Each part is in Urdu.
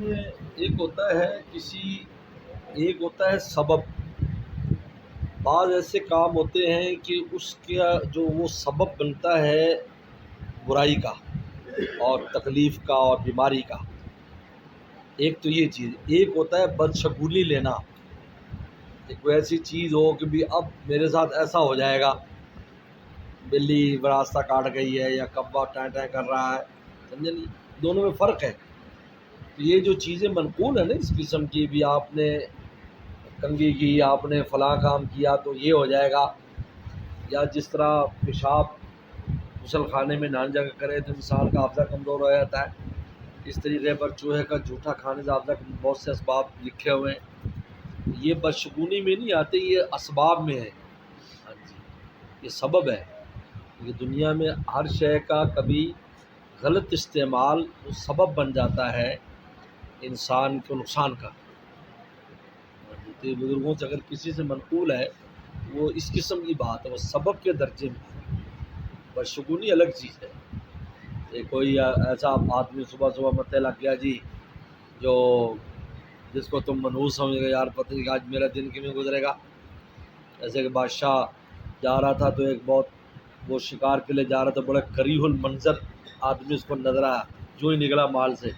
میں ایک ہوتا ہے ایک ہوتا ہے سبب. بعض ایسے کام ہوتے ہیں کہ اس کا جو وہ سبب بنتا ہے برائی کا اور تکلیف کا اور بیماری کا. ایک تو یہ چیز. ایک ہوتا ہے بدشگونی لینا. ایک کوئی ایسی چیز ہو کہ بھی اب میرے ساتھ ایسا ہو جائے گا، بلی راستہ کاٹ گئی ہے یا کبا ٹائیں ٹائیں کر رہا ہے، سمجھے نہیں؟ دونوں میں فرق ہے. تو یہ جو چیزیں منقول ہیں نا اس قسم کی، بھی آپ نے کنگھی کی، آپ نے فلاں کام کیا تو یہ ہو جائے گا، یا جس طرح پیشاب غسل خانے میں نہ جگہ کرے تو انسان کا حافظہ کمزور ہو جاتا ہے، اس طریقے پر چوہے کا جھوٹا کھانے سے حافظہ بہت سے اسباب لکھے ہوئے ہیں. یہ بدشگونی میں نہیں آتے، یہ اسباب میں ہے. ہاں جی، یہ سبب ہے. یہ دنیا میں ہر شے کا کبھی غلط استعمال وہ سبب بن جاتا ہے انسان کو نقصان کا. تو یہ بزرگوں سے اگر کسی سے منقول ہے وہ اس قسم کی بات ہے، وہ سبب کے درجے میں ہے. بدشگونی الگ چیز ہے. یہ کوئی ایسا آدمی صبح صبح متے لگ گیا جی، جو جس کو تم منحوس سمجھ گئے، یار پتہ نہیں کہ آج میرا دن کیوں گزرے گا. جیسے کہ بادشاہ جا رہا تھا تو ایک بہت وہ شکار کے لیے جا رہا تھا، بڑا کریہ المنظر آدمی اس کو نظر آیا، جو ہی نکلا مال سے.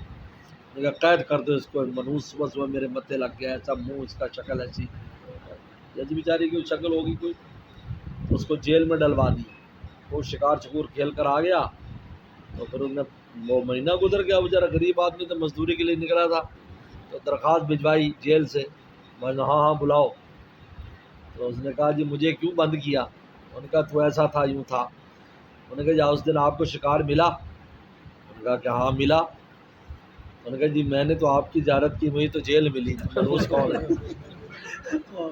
نے کہا قید کر دو اس کو، منحوس صبح صبح میرے متے لگ گیا، ایسا منہ اس کا شکل ایسی. جج بیچاری کی شکل ہوگی کوئی، تو اس کو جیل میں ڈلوا دی. وہ شکار چکور کھیل کر آ گیا تو پھر انہوں نے وہ مہینہ گزر گیا، بیچارہ غریب آدمی تو مزدوری کے لیے نکلا تھا، تو درخواست بھجوائی جیل سے. میں نے ہاں بلاؤ. تو اس نے کہا جی مجھے کیوں بند کیا؟ ان کا تو ایسا تھا یوں تھا. انہوں نے کہا جی اس دن آپ کو شکار ملا؟ انہوں نے کہا کہ ہاں ملا. انہوں نے کہا جی میں نے تو آپ کی زیارت کی، مجھے تو جیل ملی. منحوس کون ہے؟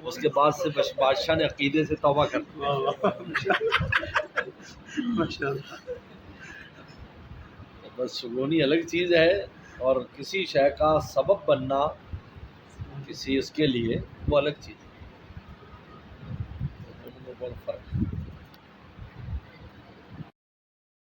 اس کے بعد سے بادشاہ نے عقیدے سے توبہ کر دی. بس شگونی الگ چیز ہے، اور کسی شے کا سبب بننا کسی اس کے لیے وہ الگ چیز ہے. دونوں میں بہت فرق ہے.